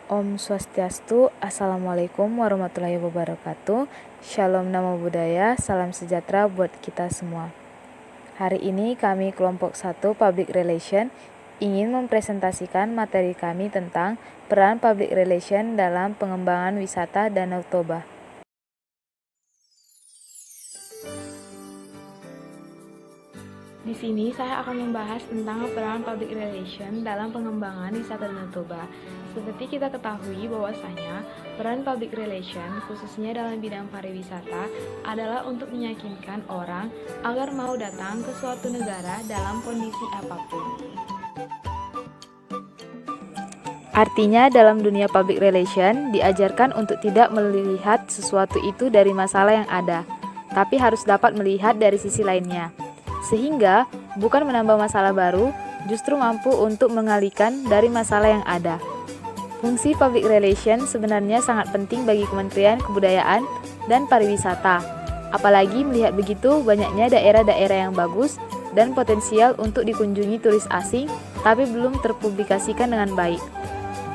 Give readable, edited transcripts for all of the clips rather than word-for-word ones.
Om Swastiastu, Assalamualaikum warahmatullahi wabarakatuh. Shalom Namo Buddhaya, salam sejahtera buat kita semua. Hari ini kami kelompok 1 Public Relation ingin mempresentasikan materi kami tentang peran Public Relation dalam pengembangan wisata Danau Toba. Di sini saya akan membahas tentang peran Public Relation dalam pengembangan wisata Danau Toba. Seperti kita ketahui bahwasanya peran Public Relation khususnya dalam bidang pariwisata adalah untuk meyakinkan orang agar mau datang ke suatu negara dalam kondisi apapun. Artinya dalam dunia Public Relation diajarkan untuk tidak melihat sesuatu itu dari masalah yang ada, tapi harus dapat melihat dari sisi lainnya. Sehingga bukan menambah masalah baru, justru mampu untuk mengalihkan dari masalah yang ada. Fungsi Public Relation sebenarnya sangat penting bagi Kementerian Kebudayaan dan Pariwisata. Apalagi melihat begitu banyaknya daerah-daerah yang bagus dan potensial untuk dikunjungi turis asing, tapi belum terpublikasikan dengan baik.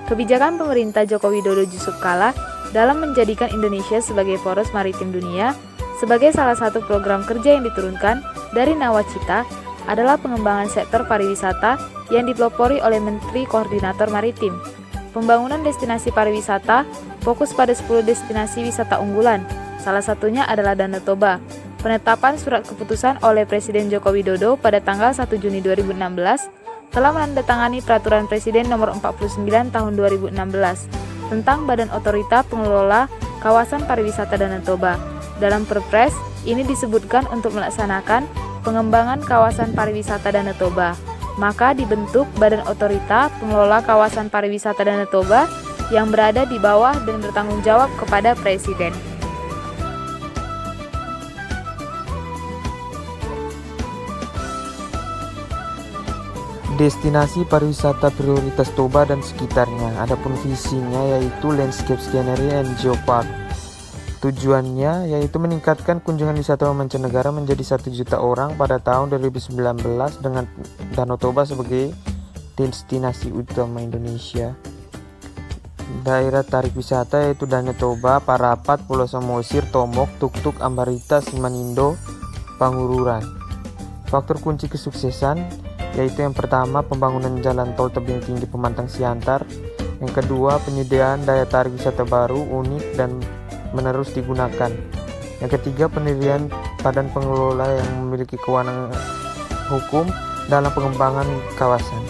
Kebijakan pemerintah Joko Widodo Yusuf Kala dalam menjadikan Indonesia sebagai poros maritim dunia sebagai salah satu program kerja yang diturunkan dari Nawacita adalah pengembangan sektor pariwisata yang dipelopori oleh Menteri Koordinator Maritim. Pembangunan destinasi pariwisata fokus pada 10 destinasi wisata unggulan, salah satunya adalah Danau Toba. Penetapan surat keputusan oleh Presiden Joko Widodo pada tanggal 1 Juni 2016 telah menandatangani Peraturan Presiden Nomor 49 Tahun 2016 tentang Badan Otorita Pengelola Kawasan Pariwisata Danau Toba. Dalam Perpres, ini disebutkan untuk melaksanakan pengembangan kawasan pariwisata Danau Toba. Maka dibentuk Badan Otorita Pengelola Kawasan Pariwisata Danau Toba yang berada di bawah dan bertanggung jawab kepada Presiden. Destinasi pariwisata prioritas Toba dan sekitarnya. Adapun visinya yaitu Landscape Scenery and Geopark. Tujuannya yaitu meningkatkan kunjungan wisatawan mancanegara menjadi 1 juta orang pada tahun 2019 dengan Danau Toba sebagai destinasi utama Indonesia. Daerah tarik wisata yaitu Danau Toba, Parapat, Pulau Samosir, Tomok, Tuktuk, Ambarita, Simanindo, Pangururan. Faktor kunci kesuksesan yaitu yang pertama pembangunan jalan tol tebing tinggi Pemantang Siantar, yang kedua penyediaan daya tarik wisata baru, unik dan menerus digunakan, yang ketiga pendirian badan pengelola yang memiliki kewenangan hukum dalam pengembangan kawasan.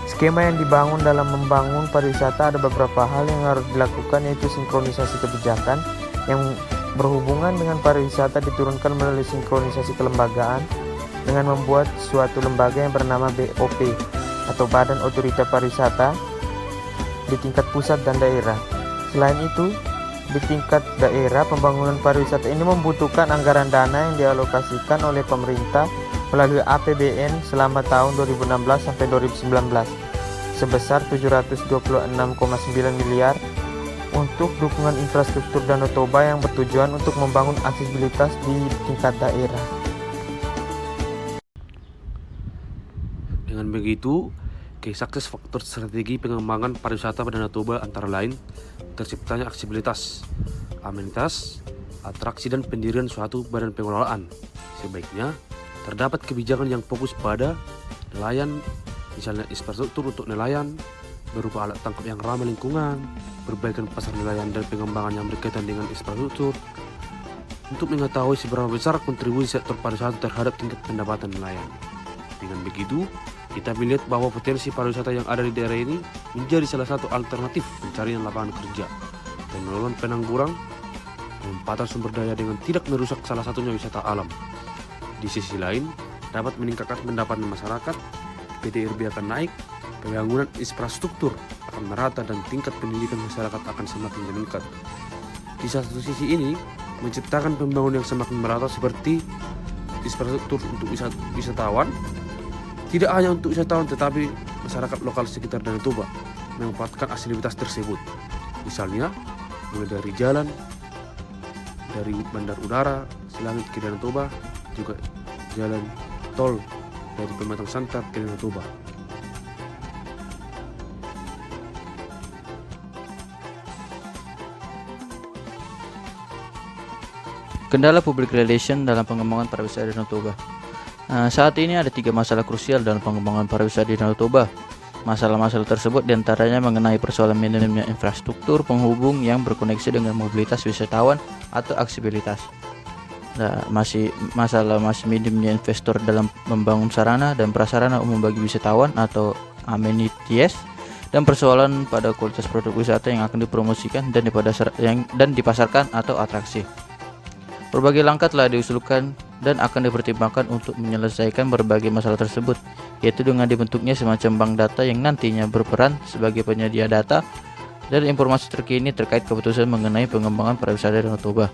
Skema yang dibangun dalam membangun pariwisata ada beberapa hal yang harus dilakukan, yaitu sinkronisasi kebijakan yang berhubungan dengan pariwisata diturunkan melalui sinkronisasi kelembagaan dengan membuat suatu lembaga yang bernama BOP atau Badan Otorita Pariwisata di tingkat pusat dan daerah. Selain itu, di tingkat daerah, pembangunan pariwisata ini membutuhkan anggaran dana yang dialokasikan oleh pemerintah melalui APBN selama tahun 2016 sampai 2019 sebesar 726,9 miliar untuk dukungan infrastruktur Danau Toba yang bertujuan untuk membangun aksesibilitas di tingkat daerah. Dengan begitu, key success faktor strategi pengembangan pariwisata pada Danau Toba antara lain terciptanya aksesibilitas, amenitas, atraksi dan pendirian suatu badan pengelolaan. Sebaiknya terdapat kebijakan yang fokus pada nelayan, misalnya infrastruktur untuk nelayan berupa alat tangkap yang ramah lingkungan, perbaikan pasar nelayan dan pengembangan yang berkaitan dengan infrastruktur untuk mengetahui seberapa besar kontribusi sektor pariwisata terhadap tingkat pendapatan nelayan. Dengan begitu, kita melihat bahwa potensi pariwisata yang ada di daerah ini menjadi salah satu alternatif pencarian lapangan kerja dan melakukan penanggulangan penempatan sumber daya dengan tidak merusak salah satunya wisata alam. Di sisi lain, dapat meningkatkan pendapatan masyarakat, PDRB akan naik, pembangunan infrastruktur akan merata dan tingkat pendidikan masyarakat akan semakin meningkat. Di satu sisi ini, menciptakan pembangunan yang semakin merata seperti infrastruktur untuk wisatawan, tidak hanya untuk wisatawan tetapi masyarakat lokal sekitar Danau Toba memanfaatkan aksesibilitas tersebut. Misalnya, mulai dari jalan, dari bandar udara, selangit ke Danau Toba, juga jalan tol dari Pematang Siantar ke Danau Toba. Kendala public relation dalam pengembangan pariwisata Danau Toba. Saat ini ada 3 masalah krusial dalam pengembangan pariwisata di Danau Toba. Masalah-masalah tersebut diantaranya mengenai persoalan minimnya infrastruktur penghubung yang berkoneksi dengan mobilitas wisatawan atau aksesibilitas. Masih minimnya investor dalam membangun sarana dan prasarana umum bagi wisatawan atau amenities, dan persoalan pada kualitas produk wisata yang akan dipromosikan dan dipasarkan atau atraksi. Berbagai langkah telah diusulkan dan akan dipertimbangkan untuk menyelesaikan berbagai masalah tersebut, yaitu dengan dibentuknya semacam bank data yang nantinya berperan sebagai penyedia data dan informasi terkini terkait keputusan mengenai pengembangan pariwisata Danau Toba.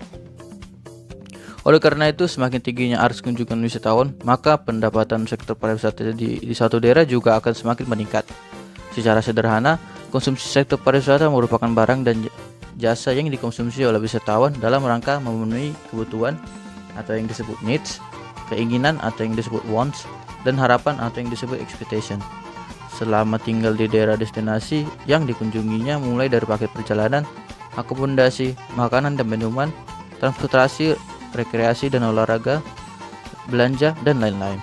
Oleh karena itu, semakin tingginya arus kunjungan wisatawan, maka pendapatan sektor pariwisata di suatu daerah juga akan semakin meningkat. Secara sederhana, konsumsi sektor pariwisata merupakan barang dan jasa yang dikonsumsi oleh wisatawan dalam rangka memenuhi kebutuhan atau yang disebut needs, keinginan atau yang disebut wants, dan harapan atau yang disebut expectation. Selama tinggal di daerah destinasi yang dikunjunginya, mulai dari paket perjalanan, akomodasi, makanan dan minuman, transportasi, rekreasi dan olahraga, belanja, dan lain-lain.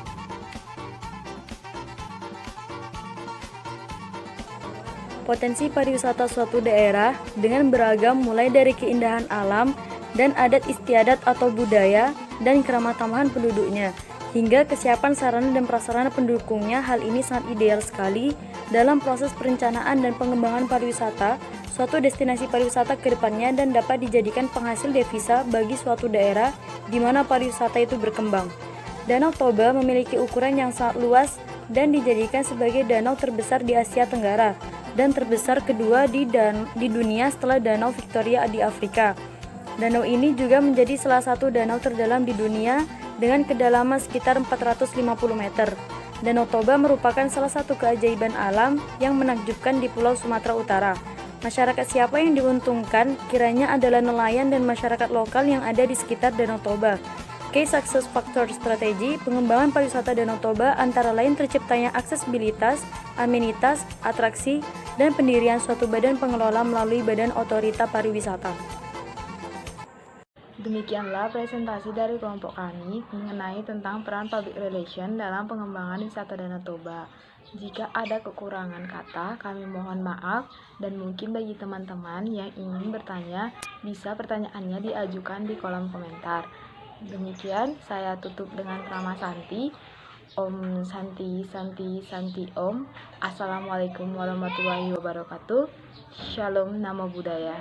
Potensi pariwisata suatu daerah dengan beragam mulai dari keindahan alam dan adat istiadat atau budaya dan keramah tamahan penduduknya, hingga kesiapan sarana dan prasarana pendukungnya. Hal ini sangat ideal sekali dalam proses perencanaan dan pengembangan pariwisata suatu destinasi pariwisata ke depannya, dan dapat dijadikan penghasil devisa bagi suatu daerah di mana pariwisata itu berkembang. Danau Toba memiliki ukuran yang sangat luas dan dijadikan sebagai danau terbesar di Asia Tenggara dan terbesar kedua di dunia setelah Danau Victoria di Afrika. Danau ini juga menjadi salah satu danau terdalam di dunia dengan kedalaman sekitar 450 meter. Danau Toba merupakan salah satu keajaiban alam yang menakjubkan di Pulau Sumatera Utara. Masyarakat siapa yang diuntungkan kiranya adalah nelayan dan masyarakat lokal yang ada di sekitar Danau Toba. Key success factor strategi pengembangan pariwisata Danau Toba antara lain terciptanya aksesibilitas, amenitas, atraksi, dan pendirian suatu badan pengelola melalui Badan Otorita Pariwisata. Demikianlah presentasi dari kelompok kami mengenai tentang peran public relation dalam pengembangan wisata Danau Toba. Jika ada kekurangan kata, kami mohon maaf, dan mungkin bagi teman-teman yang ingin bertanya, bisa pertanyaannya diajukan di kolom komentar. Demikian, saya tutup dengan Rama Santi. Om Santi Santi Santi Om. Assalamualaikum warahmatullahi wabarakatuh. Shalom, Namo Buddhaya.